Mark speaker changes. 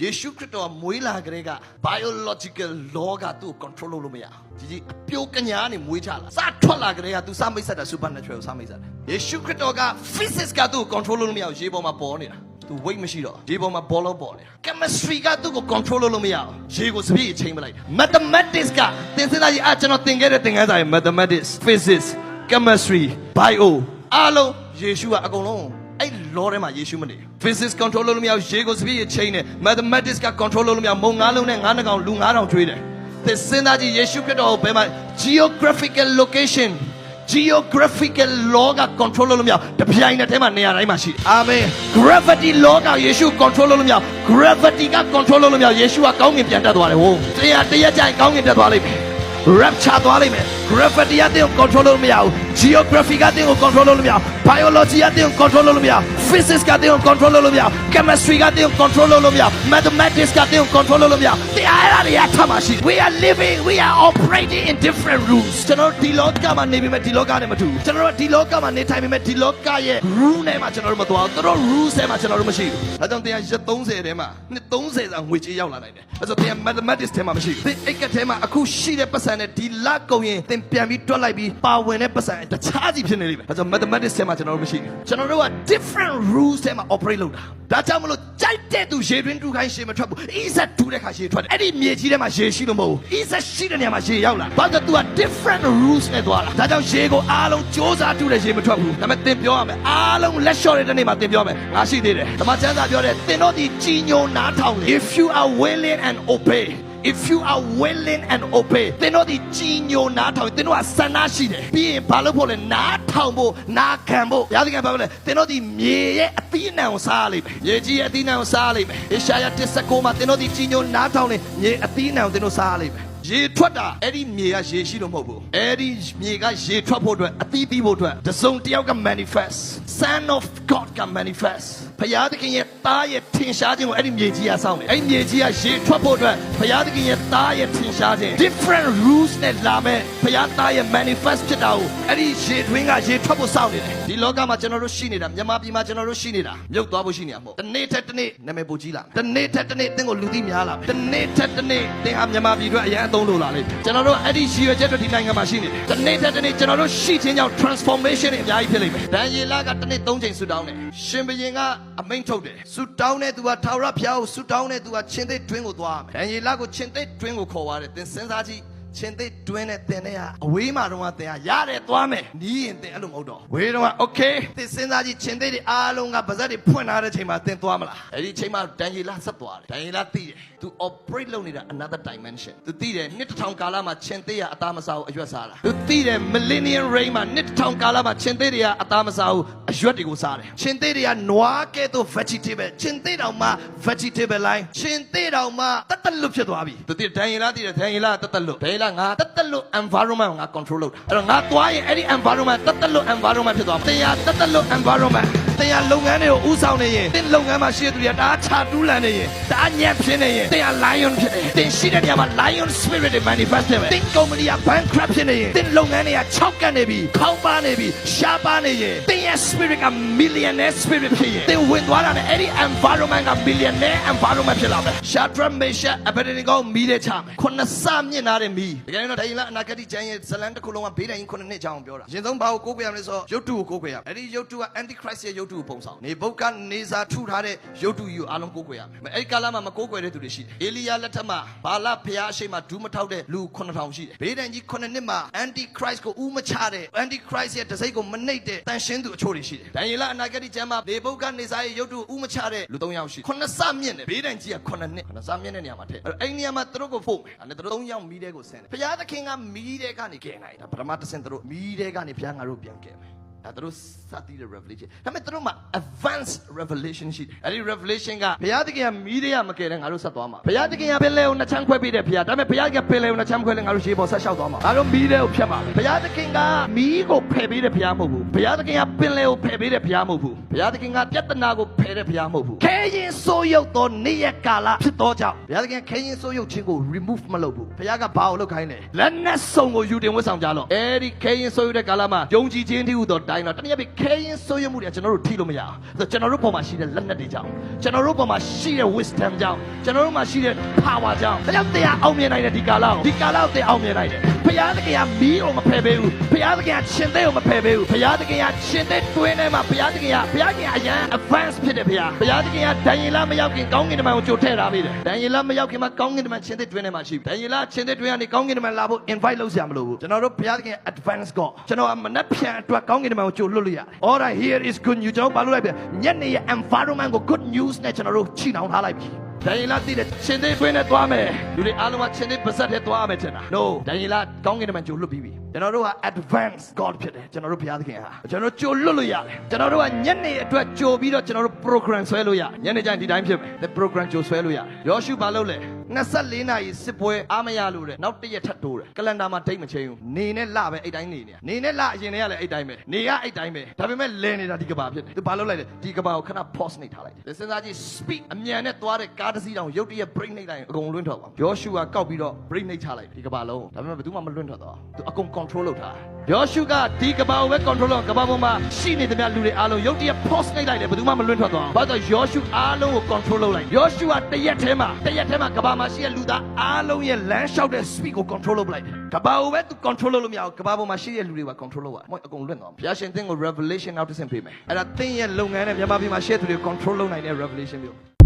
Speaker 1: ယေရှုခရစ်တော်မွေးလာကြတဲ့က biological law ကသူ့ကို control လုပ်လို့မရဘူးကြီးအပြိုကညာနေမွေးချလာစထွက်လာကြတဲ့ကသူစမိတ်ဆက်တာ supernatural စမိတ်ဆက်တယ်ယေရှုခရစ်တော်က physics ကသူ့ကို control လုပ်လို့မရဘူးရေပေါ်မှာပေါ်နေတာသူ weight မရှိတော့ရေပေါ်မှာဘောလုံးပေါ်နေတာ chemistry ကသူ့ကို control လုပ်လို့မရဘူးရေကိုစပြည့်ချိန်မလိုက် mathematics ကသင်စသားကြီးကျွန်တော်သင်ခဲ့တဲ့သင်ခန်းစာရဲ့ mathematics physics chemistry bio အားလုံးယေရှုကအကုန်လုံးအဲ့ law ထဲမှာယေရှုမနေ physics control လုပ်လို့မရဘူးရေကိုစပြည့်ချိန်နေ mathematics က control လုပ်လို့မရဘူးမုံ9လုံးနဲ့9နှကောင်လူ9000ကျွေးတယ်သင်စသားကြီးယေရှုခရစ်တော်ကိုဘယ်မှာ geographical location geographical law က control လုပ်လို့မရတပြိုင်နက်တည်းမှာနေရာတိုင်းမှာရှိတယ်အာမင် gravity law ကယေရှု control လုပ်လို့မရ gravity က control လုပ်လို့မရယေရှုကကောင်းကင်ပြန်တက်သွားတယ်ဟိုတရားကြိုင်ကောင်းကင်တက်သွားလိမ့်မယ် rapture သွားလိမ့်မယ် gravity ကတင်းကို control လုပ်လို့မရဘူး geography ကတင်းကို control လုပ်လို့မရ biology ကတင်းကို control လုပ်လို့မရ physics ကတင်းကို control လုပ်လို့မရ chemistry ကတင်းကို control လုပ်လို့မရ mathematics ကတင်းကို control လုပ်လို့မရတရားရတွေအထက်မှာရှိ we are living we are operating in different rules ကျွန်တော်ဒီလောကမှာနေပြီးမှဒီလောကနဲ့မတူကျွန်တော်ဒီလောကမှာနေထိုင်ပြီးမှဒီလောကရဲ့ rule နဲ့မှာကျွန်တော်တို့မသွားဘူးတို့ rules နဲ့မှာကျွန်တော်တို့မရှိဘူးဒါကြောင့်တရားရက်30ထဲမှာနှစ်30စာငွေကြေးရောက်လာနိုင်တယ်အဲဆိုတရား mathematics ထဲမှာမရှိဘူးသင်အိတ်ကထဲမှာအခုရှိတဲ့ပတ်စံနဲ့ဒီလကုန်ရင်သင်ပြန်ပြီးတွက်လိုက်ပြီးပါဝင်တဲ့ပတ်စံတခြားစီဖြစ်နေလိမ့်မယ်အဲဆို mathematics ထဲမှာကျွန်တော်တို့မရှိဘူးကျွန်တော်တို့က different rules ထဲမှာ operate လုပ်တာဒါကြောင့်မလို့ကြိုက်တဲ့သူရေတွင်းတူခိုင်းရှေမထွက်ဘူး Isaac တူတဲ့ခါရှေထွက်တယ်အဲ့ဒီမြေကြီးထဲမှာရေရှိလို့မဟုတ်ဘူး Isaac ရှိတဲ့နေရာမှာရေရောက်လာဘာလို့ तू က different rules နဲ့သွားတာဒါကြောင့်ရေကိုအားလုံးစ조사တူတဲ့ရေမထွက်ဘူးဒါပေမဲ့သင်ပြောရမယ်အားလုံးလက်လျှော့တဲ့နေ့မှာသင်ပြောရမယ်ငါရှိသေးတယ်ဓမ္မကျမ်းစာပြောတယ်သင်တို့ဒီကြည်ညိုနားထောင်လေ if you are willing and obey if you are willing and obey သင်တို့ဒီကြည်ညိုနားထောင်သင်တို့ကဆန္ဒရှိတယ်ပြီးရင်ဘာလို့ဖို့လဲနားထောင်ဖို့နားခံဖို့ဘုရားသခင်ဘာပြောလဲသင်တို့ဒီမြေရဲ့အသီးအနှံကိုစားလိမ့်မယ်မြေကြီးရဲ့အသီးအနှံကိုစားလိမ့်မယ်ဧရှာယ19မှာသင်တို့ဒီကြည်ညိုနားထောင်လေမြေအသီးအနှံကိုသင်တို့စားလိမ့်မယ်ရေထွက်တာအဲ့ဒီမြေကရေရှိလို့မဟုတ်ဘူးအဲ့ဒီမြေကရေထွက်ဖို့အတွက်အသီးသီးဖို့အတွက်တစုံတစ်ယောက်က manifest son of god က manifest ဘုရားသခင်ရဲ့သားရဲ့ထင်ရှားခြင်းကိုအဲ့ဒီမြေကြီးကစောင့်တယ်အဲ့ဒီမြေကြီးကရေထွက်ဖို့အတွက်ဘုရားသခင်ရဲ့သားရဲ့ထင်ရှားခြင်း different rules နဲ့လာမဲ့ဘုရားသားရဲ့ manifest ဖြစ်တာကိုအဲ့ဒီရေတွင်းကရေထွက်ဖို့စောင့်နေတယ်ဒီလောကမှာကျွန်တော်တို့ရှိနေတာမြန်မာပြည်မှာကျွန်တော်တို့ရှိနေတာမြုပ်သွားဖို့ရှိနေတာမဟုတ်တနေ့ထက်တနေ့နာမည်ပိုကြီးလာမယ်တနေ့ထက်တနေ့သင်ကိုလူသိများလာမယ်တနေ့ထက်တနေ့သင်ဟာမြန်မာပြည်အတွက်အရန်အသုံးလို့လာလိမ့်မယ်ကျွန်တော်တို့အဲ့ဒီရှိရွယ်ချက်တွေဒီနိုင်ငံမှာရှိနေတယ်တနေ့ထက်တနေ့ကျွန်တော်တို့ရှိခြင်းကြောင့် transformation တွေအများကြီးဖြစ်လိမ့်မယ်ဒန်ယေလကတနေ့3ချိန်ဆူတောင်းတယ်ရှင်ဘုရင်ကအမိန့်ထုတ်တယ်ဆူတောင်းတဲ့သူကထာဝရဘုရားကိုဆူတောင်းတဲ့သူကချင်းသိတွင်းကိုသွားမယ်ဒန်ယေလကိုချင်းသိတွင်းကိုခေါ်သွားတယ်သင်စဉ်းစားကြည့်ချင်းသိတွင်းနဲ့တင်တဲ့ဟာအဝေးမှာတော့တင်ဟာရတယ်သွားမယ်နီးရင်တင်အဲ့လိုမဟုတ်တော့ဝေးတော့ okay သင်စဉ်းစားကြည့်ချင်းသိတွေအားလုံးကပါဇက်တွေဖွင့်ထားတဲ့ချိန်မှာတင်သွားမလားအဲ့ဒီချိန်မှာဒန်ယေလဆက်သွားတယ်ဒန်ယေလသိတယ် तू operate လုပ်နေတာ another dimension तू သိတယ်နှစ်တစ်ထောင်ကာလမှာချင်းသိရအသားမစားဘူးအရွက်စားတာ तू သိတယ် millennium reign မှာနှစ်တစ်ထောင်ကာလမှာချင်းသိတွေကအသားမစားဘူးအရွက်တွေကိုစားတယ်ချင်းသိတွေကနွားကဲ့သို့ vegetable ချင်းသိတောင်မှ vegetable line ချင်းသိတောင်မှတတ်လွတ်ဖြစ်သွားပြီ तू သိတယ်ဒန်ယေလသိတယ်ဒန်ယေလတတ်လွတ်ဒန်ယေလငါတတ်လွတ် environment ကိုငါ control လုပ်တာအဲ့တော့ငါသွားရင်အဲ့ဒီ environment တတ်လွတ် environment ဖြစ်သွားမှာတရားတတ်လွတ် environment တရားလုပ်ငန်းတွေကိုဦးဆောင်နေရင်သင်လုပ်ငန်းမှာရှိတဲ့သူတွေကတအားချတူးလန်နေရင်တအားညံ့ဖြစ်နေရင်သင်က lion ဖြစ်တယ်သင်ရှိတဲ့နေရာမှာ lion spirit တွေ manifest ဖြစ်မယ်သင်ကုမ္ပဏီက bankrupt ဖြစ်နေရင်သင်လုပ်ငန်းတွေက6ကပ်နေပြီခေါင်းပါနေပြီရှားပါနေရင်သင်ရဲ့ spirit က millionaire spirit ဖြစ်ရင်သင်ဝင်သွားတာနဲ့အဲ့ဒီ environment က millionaire environment ဖြစ်လာမယ် Shadrach Meshach Abednego မီးတဲ့ချမယ်ခုနှစ်ဆမြင့်ထားတဲ့မီးတကယ်တော့ဒိုင်လအနာဂတ်ကျမ်းရဲ့ဇလန်တစ်ခုလုံးကဘေးတိုင်ခုနှစ်နှစ်ချောင်းပြောတာရင်ဆုံးဘာကိုကိုးကွယ်ရမလဲဆိုရုပ်တုကိုကိုးကွယ်ရမယ်အဲ့ဒီရုပ်တုက antichrist ရဲ့ရုပ်တုကိုပုံဆောင်နေဘုတ်ကနေစာထုထားတဲ့ရုပ်တုကြီးကိုအားလုံးကိုးကွယ်ရမယ်အဲ့ဒီကာလမှာမကိုးကွယ်တဲ့သူတွေရှိတယ်အေလိယလက်ထက်မှာဘာလဖျားအရှိမဒူးမထောက်တဲ့လူ9000ရှိတယ်ဘေးတိုင်ကြီး9နှစ်မှာ antichrist ကိုဥမချတဲ့ antichrist ရဲ့တစိမ့်ကိုမနှိပ်တဲ့တန်ရှင်းသူအချို့တွေရှိတယ်ဒိုင်လအနာဂတ်ကျမ်းမှာနေဘုတ်ကနေစာရဲ့ရုပ်တုဥမချတဲ့လူ3ယောက်ရှိ9ဆမြင့်တယ်ဘေးတိုင်ကြီးက9နှစ်9ဆမြင့်တဲ့နေရာမှာထည့်အဲ့ဒီနေရာမှာသူတို့ကိုဖို့မယ်အဲ့ဒါ3ယောက်မီးတဲ့ကိုဆင်းတယ်ဘုရားသခင်ကမီးတဲ့ကနေကဲနိုင်တာပထမတစ်ဆင့်သူတို့မီးတဲ့ကနေဘုရားငါတို့ပြန်ကဲမယ်ဒါတို့စသည်တဲ့ revelation ဒါပေမဲ့တို့မှာ advanced revelation ရှိတယ်အဲ့ဒီ revelation ကဘုရားသခင်ကမီးတဲ့မကဲတဲ့ငါတို့ဆက်သွားမှာဘုရားသခင်ကပင်လေကိုနှချမ်းခွဲပေးတဲ့ဘုရားဒါပေမဲ့ဘုရားကပင်လေကိုနှချမ်းခွဲလဲငါတို့ရှေးပေါ်ဆက်လျှောက်သွားမှာငါတို့မီးတဲ့ကိုဖြတ်မှာဘုရားသခင်ကမီးကိုဖယ်ပေးတဲ့ဘုရားမဟုတ်ဘူးဘုရားသခင်ကပင်လေကိုဖယ်ပေးတဲ့ဘုရားမဟုတ်ဘူးဘုရားသခင်ကပြဿနာကိုဖယ်တဲ့ဘုရားမဟုတ်ဘူးခဲရင်ဆိုးရုပ်သောနေ့ရက်ကာလဖြစ်သောကြောင့်ဘုရားသခင်ခဲရင်ဆိုးရုပ်ခြင်းကို remove မလုပ်ဘူးဘုရားကဘာကိုလုပ်ခိုင်းလဲလက်နက်စုံကိုယူတင်ဝတ်ဆောင်ကြလို့အဲ့ဒီခဲရင်ဆိုးရုပ်တဲ့ကာလမှာယုံကြည်ခြင်းတည်းဟူသောဒိုင် ရင်တော့တနည်းအားဖြင့်ခဲရင်ဆိုးရမှုတွေကျွန်တော်တို့ထိလို့မရအောင်ဆိုတော့ကျွန်တော်တို့ပေါ်မှာရှိတဲ့လက်နက်တွေကြောင့်ကျွန်တော်တို့ပေါ်မှာရှိတဲ့ wisdom ကြောင့်ကျွန်တော်တို့မှာရှိတဲ့ power ကြောင့်တရားတရားအောင်မြင်နိုင်တဲ့ဒီကာလကိုတရားအောင်မြင်နိုင်တယ်ဘုရားသခင်ကမီးကိုမဖယ်ပေးဘူးဘုရားသခင်ကရှင်သေးကိုမဖယ်ပေးဘူးဘုရားသခင်ကရှင်သေးတွင်းထဲမှာဘုရားသခင်ကအရန် advance ဖြစ်တယ်ဘုရားသခင်ကဒံယေလမရောက်ခင်ကောင်းကင်တမန်ကိုကြိုထည့်ထားပေးတယ်ဒံယေလမရောက်ခင်မှာကောင်းကင်တမန်ရှင်သေးတွင်းထဲမှာရှိပြီဒံယေလရှင်သေးတွင်းကနေကောင်းကင်တမန်လာဖို့ invite လုပ်စရာမလိုဘူးကျွန်တော်တို့ဘုရားသခင် advance ကိုကျွန်တော်ကမနှက်ဖြန်အတွက်ကောင်းကင်တမန်ကိုကြိုလွတ်လို့ရတယ် all right here is good news ကျွန်တော်ဘာလို့လိုက်ပြညနေရဲ့ environment ကို good news နဲ့ကျွန်တော်တို့ချိနှောင်ထားလိုက်ပြီဒံယေလတည်တဲ့ရှင်သေးတွင်းနဲ့သွားမယ်လူတွေအားလုံးကရှင်သေးပါဇက်နဲ့သွားမယ်ထင်တာ no ဒံယေလကောင်းကင်တမန်ကြိုလွတ်ပြီးပြီကျွန်တော်တို့က advance God ဖြစ်တယ်ကျွန်တော်တို့ဘုရားသခင်ဟာကျွန်တော်တို့ကြိုလွတ်လို့ရတယ်ကျွန်တော်တို့ကညနေအတွက်ကြိုပြီးတော့ကျွန်တော်တို့ program ဆွဲလို့ရညနေကျရင်ဒီတိုင်းဖြစ်မယ် the program ကြိုဆွဲလို့ရယောရှုဘာလုပ်လဲ24နာရီစစ်ပွဲအားမရလို့တဲ့နောက်တစ်ရက်ထပ်တိုးတယ်ကလန်ဒါမှာဒိတ်မချင်းဘူးနေနဲ့လပဲအဲ့တိုင်းနေနေနဲ့လအရင်တည်းကလည်းအဲ့တိုင်းပဲနေကအဲ့တိုင်းပဲဒါပေမဲ့လဲနေတာဒီကဘာဖြစ်တယ်သူဘာလုပ်လိုက်လဲဒီကဘာကိုခဏ pause နှိပ်ထားလိုက်တယ်စဉ်းစားကြည့် speed အမြန်နဲ့သွားတဲ့ကားတစ်စီးတောင်ရုတ်တရက် break နှိပ်လိုက်အကုန်လွင့်ထွက်သွားယောရှုကကောက်ပြီးတော့ break နှိပ်ချလိုက်ဒီကဘာလုံးဒါပေမဲ့ဘယ်သူမှမလွင့်ထွက်သွားသူအကုန် control လုပ်ထားယောရှုကဒီကဘာကိုပဲ control လုပ်ကဘာပေါ်မှာရှိနေသမျှလူတွေအားလုံးရုတ်တရက် pause နှိပ်လိုက်တယ်ဘယ်သူမှမလွင့်ထွက်သွားဘာလို့ယောရှုအားလုံးကို control လုပ်လိုက်ယောရှုကတရက်ထဲမှာကဘာမှာရှိတဲ့လူသားအားလုံးရဲ့လမ်းလျှောက်တဲ့ speed ကို control လုပ်လိုက်တယ်ကဘာကိုပဲသူ control လုပ်လို့မရဘူးကဘာပေါ်မှာရှိတဲ့လူတွေက control လုပ်ရမဟုတ်အကုန်လွင့်သွားဘုရားရှင်သင်ကို revelation နောက်တစ်ဆင့်ပေးမယ်အဲ့ဒါသင်ရဲ့လုပ်ငန်းနဲ့မြန်မာပြည်မှာရှိတဲ့သူတွေ control လုပ်နိုင်တဲ့ revelation မျိုး